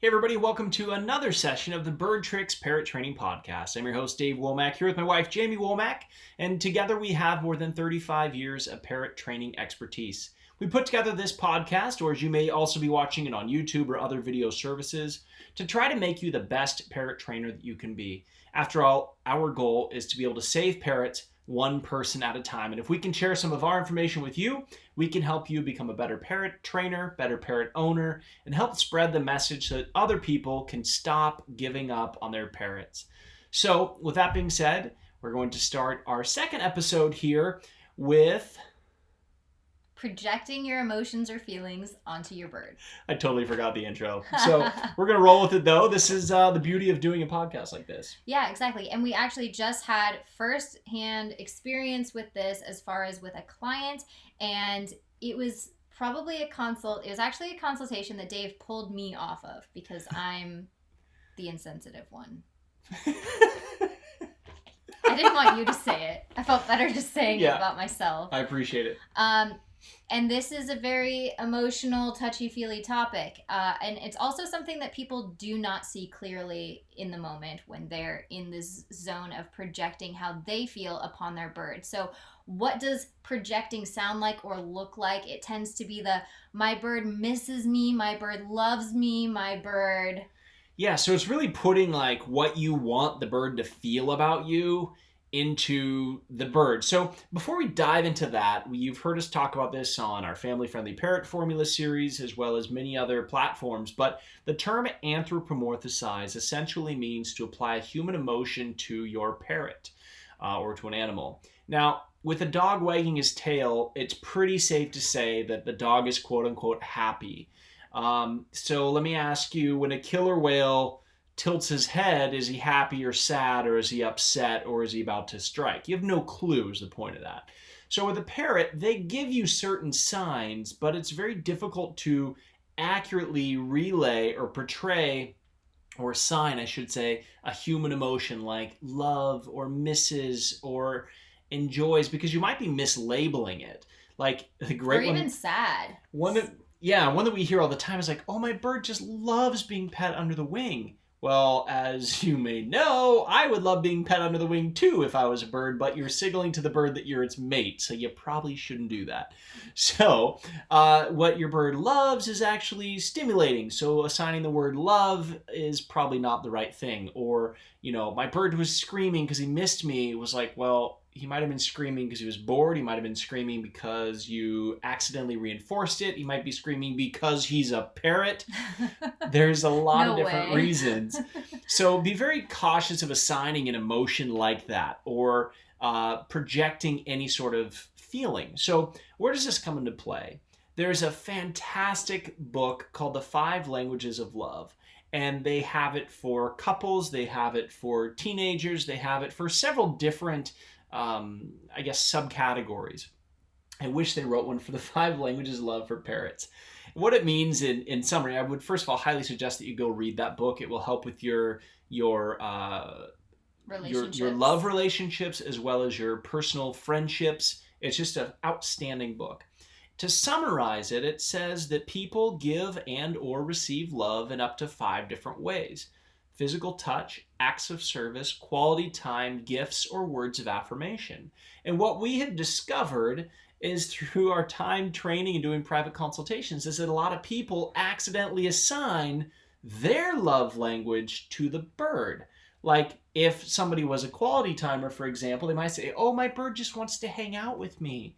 Hey everybody, welcome to another session of the BirdTricks Parrot Training Podcast. I'm your host Dave Womach here with my wife Jamieleigh Womach, and together we have more than 35 years of parrot training expertise. We put together this podcast, or as you may also be watching it on YouTube or other video services, to try to make you the best parrot trainer that you can be. After all, our goal is to be able to save parrots one person at a time. And if we can share some of our information with you, we can help you become a better parrot trainer, better parrot owner, and help spread the message so that other people can stop giving up on their parrots. So with that being said, we're going to start our second episode here with projecting your emotions or feelings onto your bird. I totally forgot the intro. So we're going to roll with it though. This is the beauty of doing a podcast like this. Yeah, exactly. And we actually just had first-hand experience with this as far as with a client. And it was probably it was actually a consultation that Dave pulled me off of because I'm the insensitive one. I didn't want you to say it. I felt better just saying it about myself. I appreciate it. And this is a very emotional, touchy-feely topic. And it's also something that people do not see clearly in the moment when they're in this zone of projecting how they feel upon their bird. So what does projecting sound like or look like? It tends to be my bird misses me, my bird loves me, my bird... Yeah, so it's really putting like what you want the bird to feel about you into the bird. So before we dive into that, you've heard us talk about this on our family-friendly parrot formula series as well as many other platforms, but the term anthropomorphize essentially means to apply a human emotion to your parrot or to an animal. Now, with a dog wagging his tail, it's pretty safe to say that the dog is quote-unquote happy. So let me ask you, when a killer whale tilts his head, is he happy or sad, or is he upset, or is he about to strike? You have no clue is the point of that. So with a parrot, they give you certain signs, but it's very difficult to accurately relay or portray, or assign, I should say, a human emotion like love or misses or enjoys, because you might be mislabeling it. Like the great or even sad. One that we hear all the time is like, oh, my bird just loves being pet under the wing. Well, as you may know, I would love being pet under the wing too if I was a bird, but you're signaling to the bird that you're its mate, so you probably shouldn't do that. So what your bird loves is actually stimulating, so assigning the word love is probably not the right thing. Or, my bird was screaming because he missed me. It was like, well, he might have been screaming because he was bored. He might have been screaming because you accidentally reinforced it. He might be screaming because he's a parrot. There's a lot of different reasons. So be very cautious of assigning an emotion like that or projecting any sort of feeling. So where does this come into play? There's a fantastic book called The 5 Languages of Love. And they have it for couples. They have it for teenagers. They have it for several different subcategories. I wish they wrote one for the 5 languages of love for parrots. What it means in summary, I would first of all highly suggest that you go read that book. It will help with your love relationships as well as your personal friendships. It's just an outstanding book. To summarize it, it says that people give and or receive love in up to 5 different ways: physical touch, acts of service, quality time, gifts, or words of affirmation. And what we have discovered is through our time training and doing private consultations is that a lot of people accidentally assign their love language to the bird. Like if somebody was a quality timer, for example, they might say, oh, my bird just wants to hang out with me.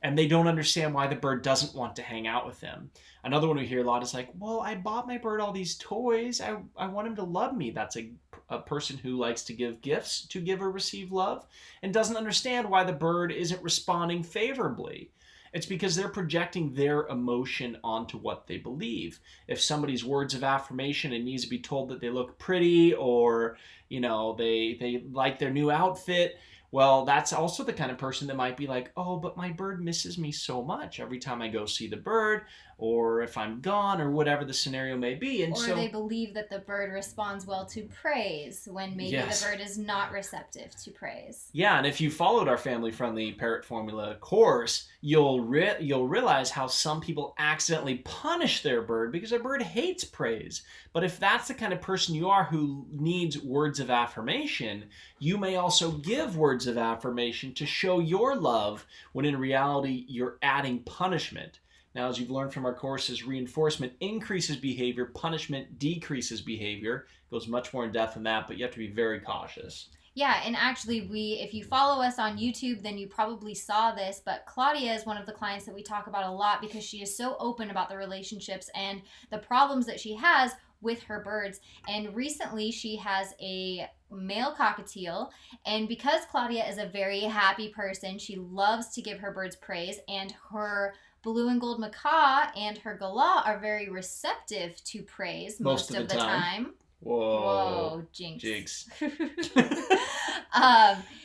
And they don't understand why the bird doesn't want to hang out with them. Another one we hear a lot is like, well, I bought my bird all these toys. I want him to love me. That's a person who likes to give gifts to give or receive love and doesn't understand why the bird isn't responding favorably. It's because they're projecting their emotion onto what they believe. If somebody's words of affirmation and needs to be told that they look pretty or, they like their new outfit, well, that's also the kind of person that might be like, oh, but my bird misses me so much. Every time I go see the bird, or if I'm gone, or whatever the scenario may be. And or so they believe that the bird responds well to praise when maybe yes. the bird is not receptive to praise. Yeah, and if you followed our family-friendly parrot formula course, you'll realize how some people accidentally punish their bird because their bird hates praise. But if that's the kind of person you are who needs words of affirmation, you may also give words of affirmation to show your love when in reality you're adding punishment. Now, as you've learned from our courses, reinforcement increases behavior, punishment decreases behavior. It goes much more in depth than that, but you have to be very cautious. Yeah, and actually if you follow us on YouTube, then you probably saw this, but Claudia is one of the clients that we talk about a lot because she is so open about the relationships and the problems that she has with her birds. And recently she has a male cockatiel, and because Claudia is a very happy person, she loves to give her birds praise, and her blue and gold macaw and her galah are very receptive to praise most of the time. Whoa, jinx. Jinx.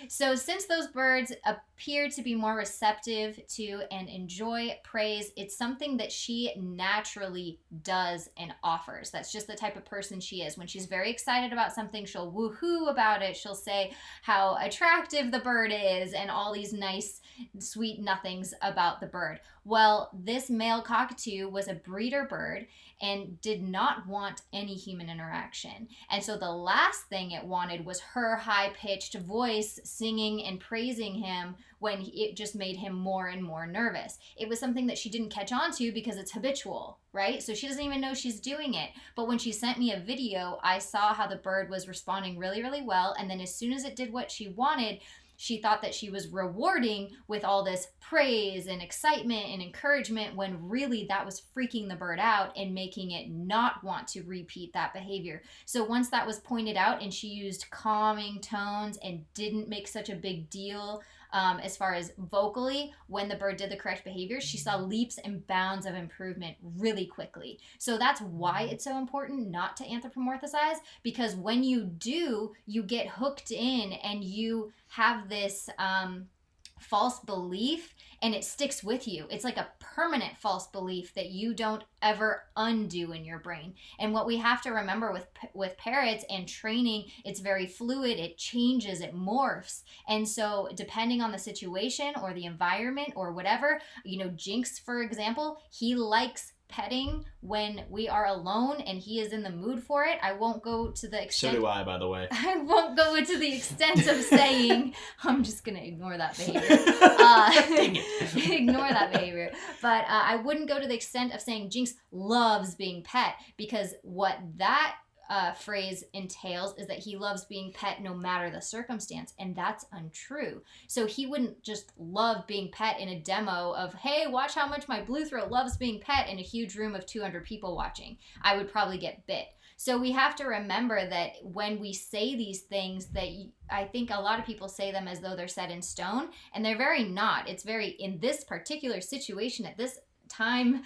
So since those birds appear to be more receptive to and enjoy praise, it's something that she naturally does and offers. That's just the type of person she is. When she's very excited about something, she'll woohoo about it. She'll say how attractive the bird is and all these nice, sweet nothings about the bird. Well, this male cockatoo was a breeder bird and did not want any human interaction. And so the last thing it wanted was her high-pitched voice singing and praising him when it just made him more and more nervous. It was something that she didn't catch on to because it's habitual, right? So she doesn't even know she's doing it. But when she sent me a video, I saw how the bird was responding really, really well. And then as soon as it did what she wanted, she thought that she was rewarding with all this praise and excitement and encouragement when really that was freaking the bird out and making it not want to repeat that behavior. So once that was pointed out and she used calming tones and didn't make such a big deal as far as vocally, when the bird did the correct behavior, she saw leaps and bounds of improvement really quickly. So that's why it's so important not to anthropomorphize, because when you do, you get hooked in and you have this false belief and it sticks with you. It's like a permanent false belief that you don't ever undo in your brain. And what we have to remember with parrots and training, it's very fluid, it changes, it morphs. And so depending on the situation or the environment or whatever, JINX, for example, he likes petting when we are alone and he is in the mood for it. I won't go to the extent... So do I, by the way. I won't go to the extent of saying, I'm just going to ignore that behavior. Dang it. Ignore that behavior. But I wouldn't go to the extent of saying JINX loves being pet, because what that phrase entails is that he loves being pet no matter the circumstance, and that's untrue. So he wouldn't just love being pet in a demo of, hey, watch how much my blue throat loves being pet in a huge room of 200 people watching. I would probably get bit. So we have to remember that when we say these things, that I think a lot of people say them as though they're set in stone, and they're very not. It's very, in this particular situation at this time,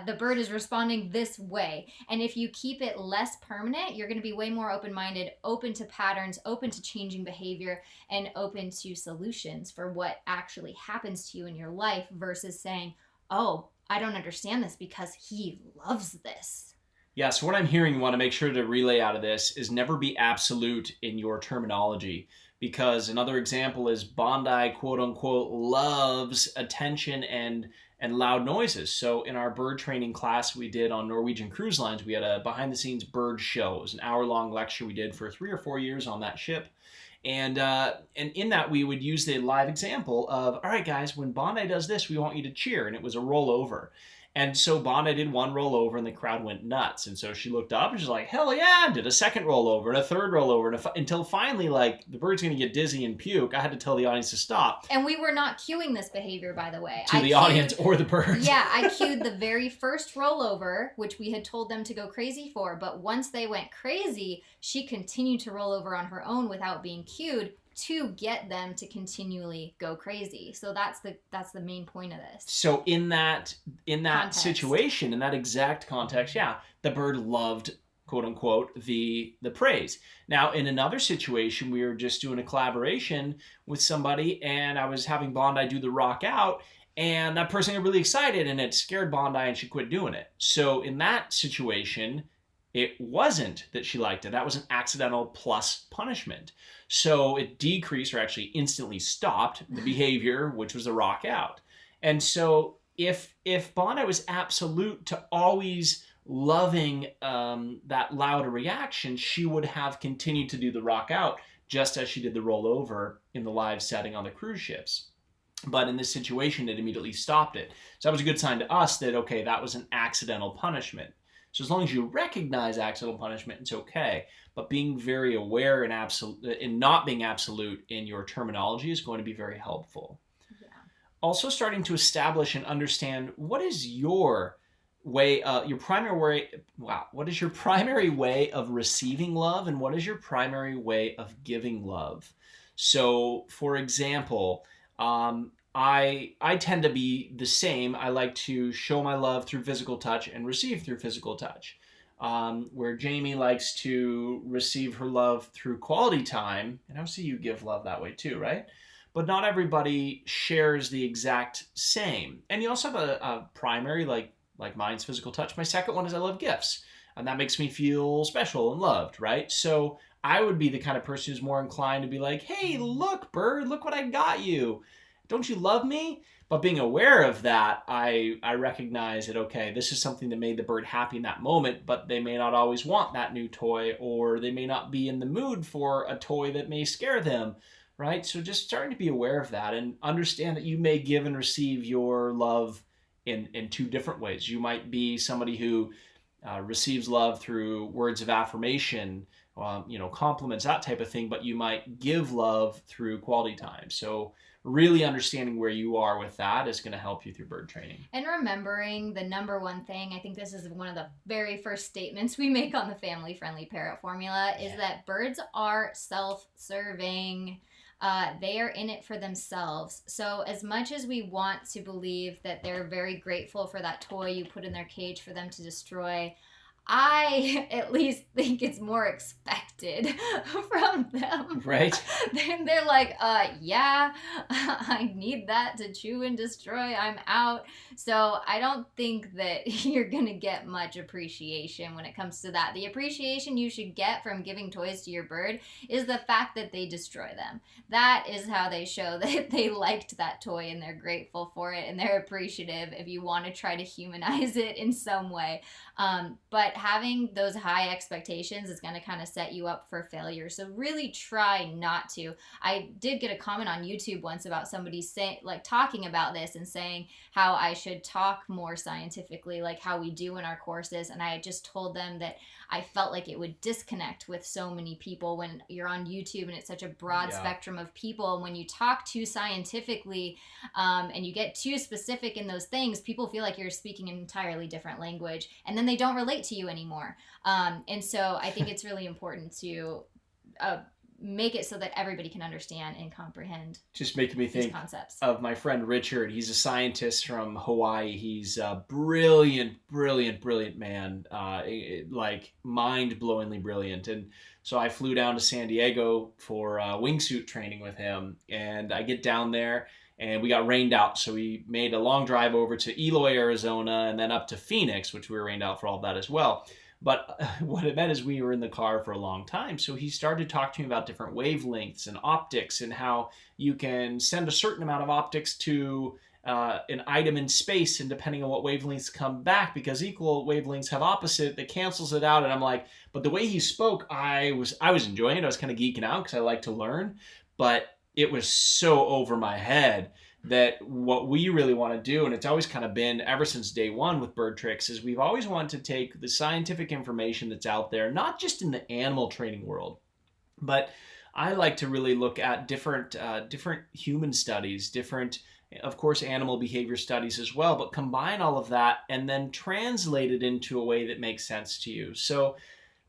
the bird is responding this way. And if you keep it less permanent, you're going to be way more open-minded, open to patterns, open to changing behavior, and open to solutions for what actually happens to you in your life, versus saying, oh, I don't understand this because he loves this. Yeah, so what I'm hearing you want to make sure to relay out of this is never be absolute in your terminology. Because another example is Bondi, quote unquote, loves attention and loud noises. So in our bird training class we did on Norwegian Cruise Lines, we had a behind the scenes bird show. It was an hour-long lecture we did for 3 or 4 years on that ship. And in that we would use the live example of, all right, guys, when Bondi does this, we want you to cheer. And it was a rollover. And so Bondi did one rollover and the crowd went nuts. And so she looked up and she's like, hell yeah, and did a second rollover and a third rollover. And until finally, like, the bird's going to get dizzy and puke. I had to tell the audience to stop. And we were not cueing this behavior, by the way. To the audience or the bird. Yeah, I cued the very first rollover, which we had told them to go crazy for. But once they went crazy, she continued to roll over on her own without being cued, to get them to continually go crazy. So that's the main point of this. So in that Context. situation, in that exact context, yeah, the bird loved, quote unquote, the praise. Now in another situation, we were just doing a collaboration with somebody and I was having Bondi do the rock out, And that person got really excited, and it scared Bondi, and she quit doing it. So in that situation, it wasn't that she liked it. That was an accidental plus punishment. So it decreased, or actually instantly stopped, the behavior, which was a rock out. And so if Bondi was absolute to always loving that louder reaction, she would have continued to do the rock out, just as she did the rollover in the live setting on the cruise ships. But in this situation, it immediately stopped it. So that was a good sign to us that, okay, that was an accidental punishment. So as long as you recognize accidental punishment, it's okay. But being very aware and not being absolute in your terminology is going to be very helpful. Yeah. Also starting to establish and understand what is your way, what is your primary way of receiving love, and what is your primary way of giving love? So, for example, I tend to be the same. I like to show my love through physical touch and receive through physical touch. Where Jamie likes to receive her love through quality time, and I see you give love that way too, right? But not everybody shares the exact same. And you also have a primary, like mine's physical touch. My second one is I love gifts, and that makes me feel special and loved, right? So I would be the kind of person who's more inclined to be like, hey, look, bird, look what I got you. Don't you love me? But being aware of that, I recognize that, okay, this is something that made the bird happy in that moment, but they may not always want that new toy, or they may not be in the mood for a toy that may scare them, right? So just starting to be aware of that and understand that you may give and receive your love in two different ways. You might be somebody who receives love through words of affirmation, compliments, that type of thing, but you might give love through quality time. So really understanding where you are with that is going to help you through bird training. And remembering the number one thing, I think this is one of the very first statements we make on the family-friendly parrot formula, is that birds are self-serving. They are in it for themselves. So as much as we want to believe that they're very grateful for that toy you put in their cage for them to destroy, I at least think it's more expected from them. Right. Then they're like, yeah, I need that to chew and destroy. I'm out. So I don't think that you're going to get much appreciation when it comes to that. The appreciation you should get from giving toys to your bird is the fact that they destroy them. That is how they show that they liked that toy and they're grateful for it and they're appreciative, if you want to try to humanize it in some way. But having those high expectations is going to kind of set you up for failure. So really try not to. I did get a comment on YouTube once about somebody talking about this and saying how I should talk more scientifically, like how we do in our courses. And I just told them that I felt like it would disconnect with so many people when you're on YouTube and it's such a broad spectrum of people. And when you talk too scientifically and you get too specific in those things, people feel like you're speaking an entirely different language, and then they don't relate to you anymore. And so I think it's really important to make it so that everybody can understand and comprehend. Just making me think concepts of my friend Richard. He's a scientist from Hawaii. He's a brilliant man, like mind-blowingly brilliant. And so I flew down to San Diego for wingsuit training with him, and I get down there and we got rained out. So we made a long drive over to Eloy, Arizona, and then up to Phoenix, which we were rained out for all of that as well. But what it meant is we were in the car for a long time. So he started to talk to me about different wavelengths and optics, and how you can send a certain amount of optics to an item in space, and depending on what wavelengths come back, because equal wavelengths have opposite, that cancels it out. And I'm like, but the way he spoke, I was enjoying it. I was kind of geeking out because I like to learn, but it was so over my head that what we really want to do, and it's always kind of been ever since day one with BirdTricks, is we've always wanted to take the scientific information that's out there, not just in the animal training world, but I like to really look at different human studies, different, of course, animal behavior studies as well, but combine all of that and then translate it into a way that makes sense to you. So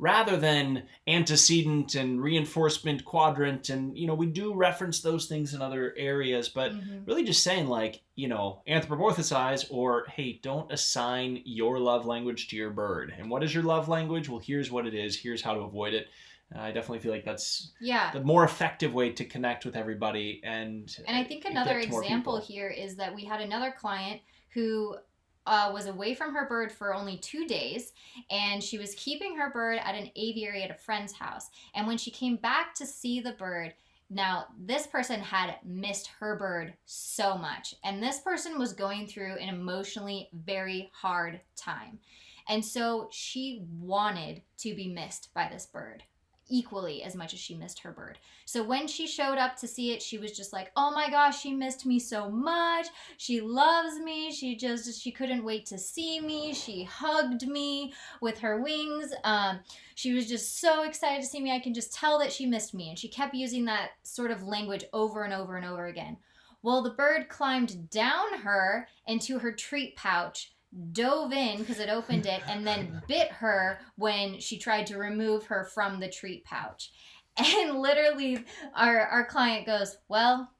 rather than antecedent and reinforcement quadrant, and we do reference those things in other areas, but really just saying, like, anthropomorphize, or hey, don't assign your love language to your bird. And what is your love language? Well, here's what it is. Here's how to avoid it. I definitely feel like that's Yeah. the more effective way to connect with everybody. And I think another example here is that we had another client who was away from her bird for only 2 days, and she was keeping her bird at an aviary at a friend's house. And when she came back to see the bird, now this person had missed her bird so much, and this person was going through an emotionally very hard time. And so she wanted to be missed by this bird equally as much as she missed her bird. So when she showed up to see it, she was just like, oh my gosh, she missed me so much. She loves me. She couldn't wait to see me. She hugged me with her wings. She was just so excited to see me. I can just tell that she missed me. And she kept using that sort of language over and over and over again. Well, the bird climbed down her into her treat pouch, dove in because it opened it, and then bit her when she tried to remove her from the treat pouch. And literally our client goes, well,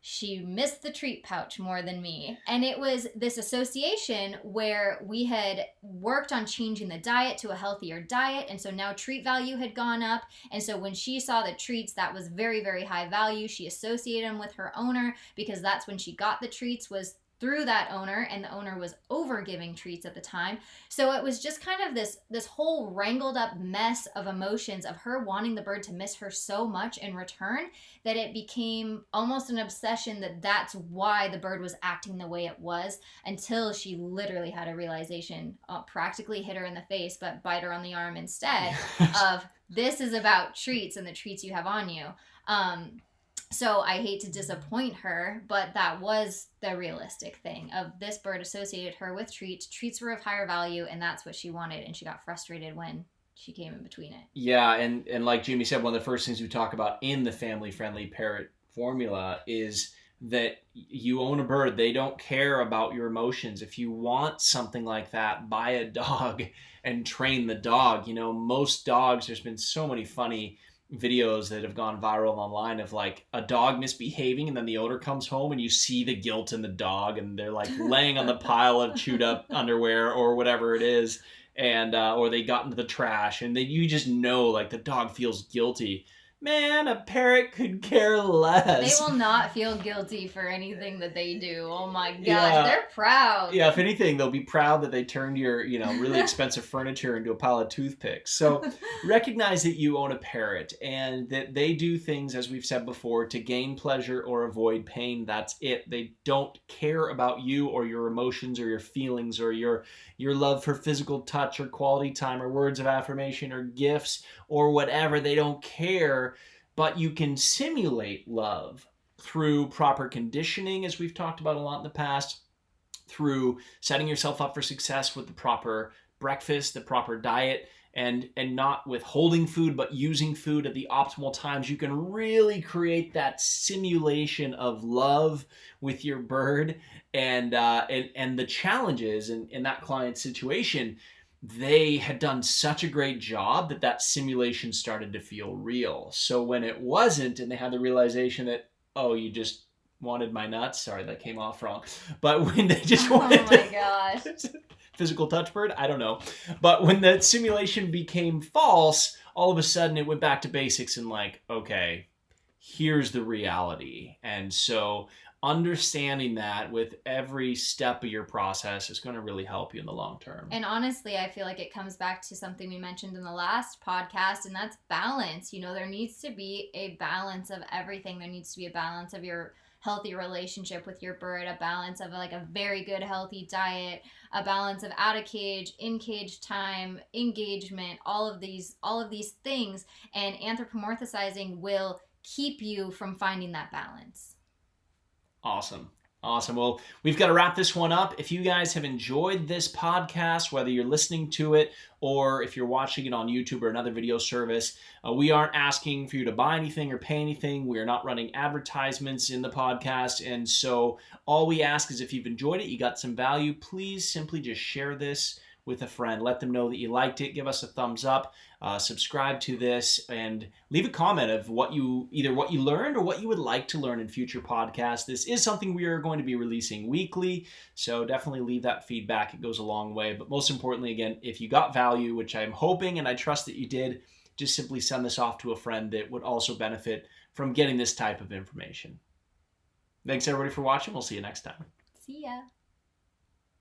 she missed the treat pouch more than me. And it was this association where we had worked on changing the diet to a healthier diet, and so now treat value had gone up. And so when she saw the treats, that was very, very high value. She associated them with her owner because that's when she got the treats, was through that owner, and the owner was over giving treats at the time. So it was just kind of this whole wrangled up mess of emotions of her wanting the bird to miss her so much in return that it became almost an obsession that that's why the bird was acting the way it was, until she literally had a realization, practically hit her in the face, but bite her on the arm instead, of this is about treats and the treats you have on you. So I hate to disappoint her, but that was the realistic thing of this bird associated her with treats. Treats were of higher value, and that's what she wanted, and she got frustrated when she came in between it. Yeah, and like Jamie said, one of the first things we talk about in the family-friendly parrot formula is that you own a bird. They don't care about your emotions. If you want something like that, buy a dog and train the dog. You know, most dogs, there's been so many funny videos that have gone viral online of like a dog misbehaving, and then the owner comes home and you see the guilt in the dog, and they're like laying on the pile of chewed up underwear or whatever it is, and or they got into the trash, and then you just know like the dog feels guilty. Man, a parrot could care less. They will not feel guilty for anything that they do. Oh my gosh, Yeah. they're proud. Yeah, if anything, they'll be proud that they turned your, really expensive furniture into a pile of toothpicks. So recognize that you own a parrot and that they do things, as we've said before, to gain pleasure or avoid pain. That's it. They don't care about you or your emotions or your feelings or your love for physical touch or quality time or words of affirmation or gifts or whatever. They don't care, but you can simulate love through proper conditioning, as we've talked about a lot in the past, through setting yourself up for success with the proper breakfast, the proper diet, and not withholding food, but using food at the optimal times. You can really create that simulation of love with your bird. And the challenges in that client's situation, they had done such a great job that simulation started to feel real. So when it wasn't, and they had the realization that, oh, you just wanted my nuts. Sorry, that came off wrong. But when they just wanted, oh my gosh, physical touch bird, I don't know. But when the simulation became false, all of a sudden it went back to basics and like, okay, here's the reality. And so understanding that with every step of your process is going to really help you in the long term. And honestly, I feel like it comes back to something we mentioned in the last podcast, and that's balance. You know, there needs to be a balance of everything. There needs to be a balance of your healthy relationship with your bird, a balance of like a very good healthy diet, a balance of out of cage, in cage time, engagement, all of these things, and anthropomorphizing will keep you from finding that balance. Awesome. Well, we've got to wrap this one up. If you guys have enjoyed this podcast, whether you're listening to it or if you're watching it on YouTube or another video service, we aren't asking for you to buy anything or pay anything. We are not running advertisements in the podcast. And so all we ask is if you've enjoyed it, you got some value, please simply just share this with a friend. Let them know that you liked it. Give us a thumbs up. Subscribe to this and leave a comment of either what you learned or what you would like to learn in future podcasts. This is something we are going to be releasing weekly, so definitely leave that feedback. It goes a long way. But most importantly, again, if you got value, which I'm hoping and I trust that you did, just simply send this off to a friend that would also benefit from getting this type of information. Thanks everybody for watching. We'll see you next time. See ya.